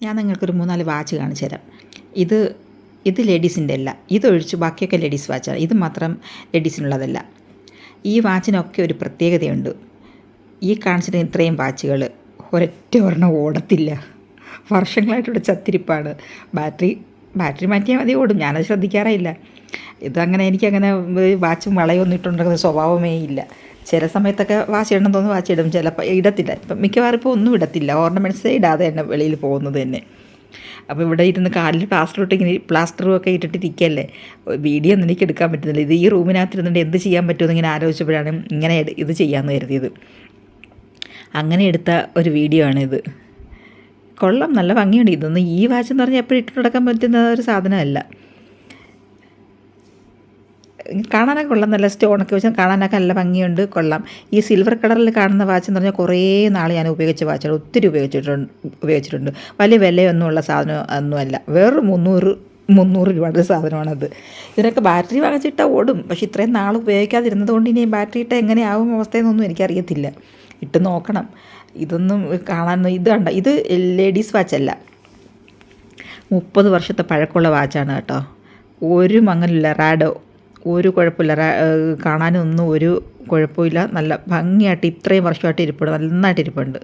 ഞാൻ നിങ്ങൾക്കൊരു 3-4 വാച്ച് കാണിച്ചു തരാം. ഇത് ഇത് ലേഡീസിൻ്റെ അല്ല, ഇതൊഴിച്ച് ബാക്കിയൊക്കെ ലേഡീസ് വാച്ചാണ്. ഇത് മാത്രം ലേഡീസിനുള്ളതല്ല. ഈ വാച്ചിനൊക്കെ ഒരു പ്രത്യേകതയുണ്ട്. ഈ കാണിച്ചിട്ട് ഇത്രയും വാച്ചുകൾ ഒരൊറ്റ ഒരെണ്ണം ഓടത്തില്ല. വർഷങ്ങളായിട്ട് ഇവിടെ ചത്തിരിപ്പാണ്. ബാറ്ററി മാറ്റിയാൽ മതി, ഓടും. ഞാനത് ശ്രദ്ധിക്കാറേയില്ല. ഇതങ്ങനെ എനിക്കങ്ങനെ വാച്ചും വളയൊന്നും ഇട്ടുണ്ടാക്കുന്ന സ്വഭാവമേ ഇല്ല. ചില സമയത്തൊക്കെ വാച്ച് ഇടണം തോന്നുന്നു വാച്ച് ഇടും, ചിലപ്പോൾ ഇടത്തില്ല. ഇപ്പം മിക്കവാറും ഇപ്പോൾ ഒന്നും ഇടത്തില്ല, ഓർണമെൻറ്റ്സേ ഇടാതെ തന്നെ വെളിയിൽ പോകുന്നത് തന്നെ. അപ്പോൾ ഇവിടെ ഇരുന്ന് കാലിൽ പ്ലാസ്റ്ററും ഒക്കെ ഇട്ടിട്ടിരിക്കുകയല്ലേ, വീഡിയോ ഒന്നും എനിക്ക് എടുക്കാൻ പറ്റുന്നില്ല. ഇത് ഈ റൂമിനകത്തിരുന്നുകൊണ്ട് എന്ത് ചെയ്യാൻ പറ്റുമെന്ന് ഇങ്ങനെ ആലോചിച്ചപ്പോഴാണ് ഇങ്ങനെ ഇത് ചെയ്യാമെന്ന് കരുതിയത്. അങ്ങനെ എടുത്ത ഒരു വീഡിയോ ആണിത്. കൊള്ളാം, നല്ല ഭംഗിയുണ്ട്. ഇതൊന്നും ഈ വാച്ച് എന്ന് പറഞ്ഞാൽ എപ്പോഴും ഇട്ട് നടക്കാൻ പറ്റുന്ന ഒരു സാധനമല്ല. കാണാനൊക്കെ കൊള്ളാം, നല്ല സ്റ്റോണൊക്കെ വെച്ചാൽ കാണാനൊക്കെ നല്ല ഭംഗിയുണ്ട്, കൊള്ളാം. ഈ സിൽവർ കളറിൽ കാണുന്ന വാച്ച് എന്ന് പറഞ്ഞാൽ കുറേ നാൾ ഞാൻ ഉപയോഗിച്ച വാച്ചാണ്, ഒത്തിരി ഉപയോഗിച്ചിട്ടുണ്ട്. വലിയ വിലയൊന്നുമുള്ള സാധനം ഒന്നുമല്ല, വേറെ 300 രൂപയുടെ സാധനമാണത്. ഇതിനൊക്കെ ബാറ്ററി വാങ്ങിച്ചിട്ടാൽ ഓടും, പക്ഷേ ഇത്രയും നാൾ ഉപയോഗിക്കാതിരുന്നത് കൊണ്ട് ഇനി ബാറ്ററി ഇട്ടാൽ എങ്ങനെയാവും അവസ്ഥയെന്നൊന്നും എനിക്കറിയത്തില്ല. ഇട്ട് നോക്കണം. ഇതൊന്നും കാണാനൊന്നും ഇത് കണ്ട, ഇത് ലേഡീസ് വാച്ചല്ല, 30 വർഷത്തെ പഴക്കമുള്ള വാച്ചാണ് കേട്ടോ. ഒരു മങ്ങലില്ല, റാഡോ, ഒരു കുഴപ്പമില്ല. കാണാനൊന്നും ഒരു കുഴപ്പമില്ല, നല്ല ഭംഗിയായിട്ട് ഇത്രയും വർഷമായിട്ട് ഇരിപ്പുണ്ട്, നന്നായിട്ട് ഇരിപ്പുണ്ട്.